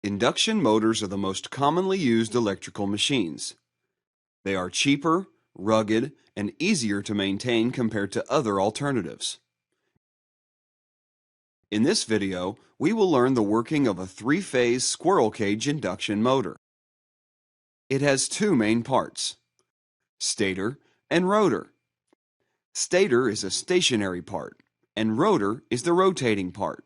Induction motors are the most commonly used electrical machines. They are cheaper, rugged, and easier to maintain compared to other alternatives. In this video, we will learn the working of a three-phase squirrel cage induction motor. It has two main parts: stator and rotor. Stator is a stationary part, and rotor is the rotating part.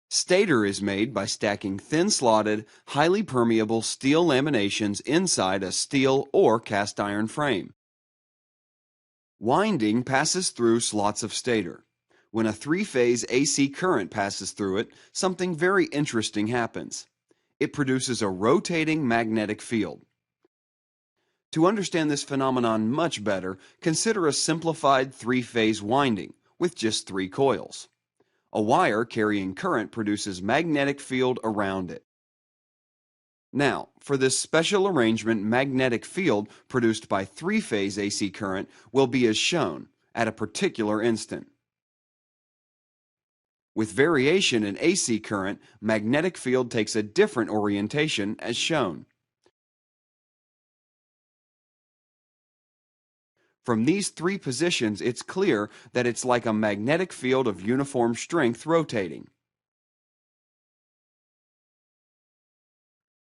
Stator is made by stacking thin-slotted, highly permeable steel laminations inside a steel or cast iron frame. Winding passes through slots of stator. When a three-phase AC current passes through it, something very interesting happens. It produces a rotating magnetic field. To understand this phenomenon much better, consider a simplified three-phase winding with just 3 coils. A wire carrying current produces magnetic field around it. Now, for this special arrangement, magnetic field produced by three-phase AC current will be as shown at a particular instant. With variation in AC current, magnetic field takes a different orientation as shown. From these 3 positions, it's clear that it's like a magnetic field of uniform strength rotating.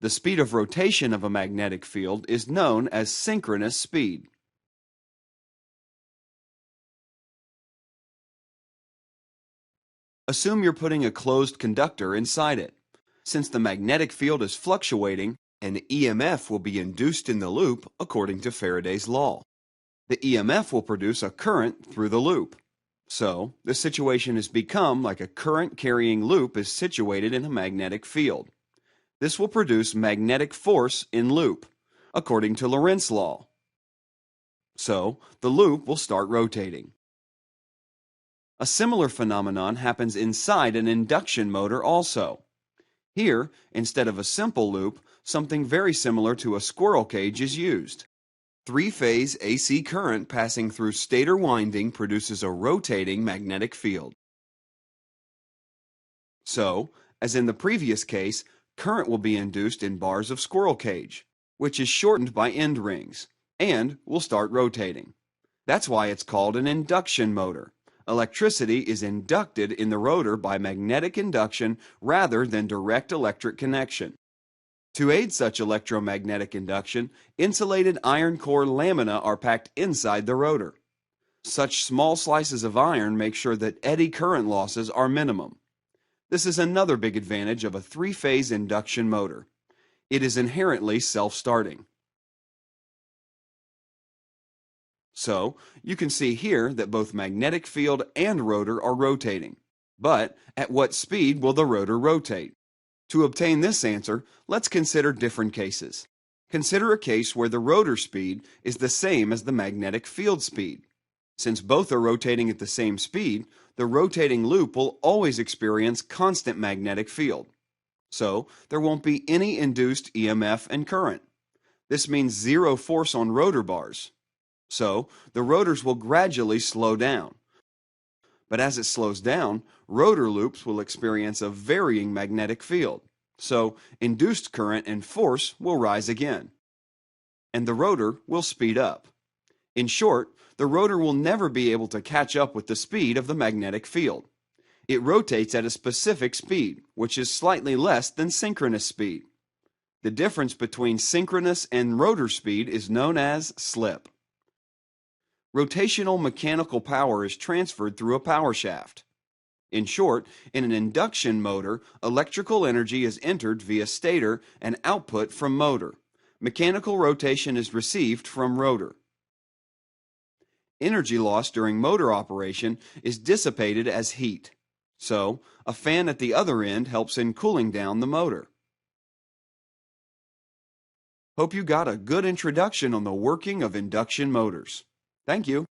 The speed of rotation of a magnetic field is known as synchronous speed. Assume you're putting a closed conductor inside it. Since the magnetic field is fluctuating, an EMF will be induced in the loop according to Faraday's law. The EMF will produce a current through the loop. So, the situation has become like a current-carrying loop is situated in a magnetic field. This will produce magnetic force in loop, according to Lorentz law. So, the loop will start rotating. A similar phenomenon happens inside an induction motor also. Here, instead of a simple loop, something very similar to a squirrel cage is used. Three-phase AC current passing through stator winding produces a rotating magnetic field. So, as in the previous case, current will be induced in bars of squirrel cage, which is shortened by end rings, and will start rotating. That's why it's called an induction motor. Electricity is inducted in the rotor by magnetic induction rather than direct electric connection. To aid such electromagnetic induction, insulated iron core lamina are packed inside the rotor. Such small slices of iron make sure that eddy current losses are minimum. This is another big advantage of a three-phase induction motor. It is inherently self-starting. So, you can see here that both magnetic field and rotor are rotating. But at what speed will the rotor rotate? To obtain this answer, let's consider different cases. Consider a case where the rotor speed is the same as the magnetic field speed. Since both are rotating at the same speed, the rotating loop will always experience constant magnetic field. So, there won't be any induced EMF and current. This means zero force on rotor bars. So, the rotors will gradually slow down. But as it slows down, rotor loops will experience a varying magnetic field. So, induced current and force will rise again. And the rotor will speed up. In short, the rotor will never be able to catch up with the speed of the magnetic field. It rotates at a specific speed, which is slightly less than synchronous speed. The difference between synchronous and rotor speed is known as slip. Rotational mechanical power is transferred through a power shaft. In short, in an induction motor, electrical energy is entered via stator and output from motor. Mechanical rotation is received from rotor. Energy loss during motor operation is dissipated as heat. So, a fan at the other end helps in cooling down the motor. Hope you got a good introduction on the working of induction motors. Thank you.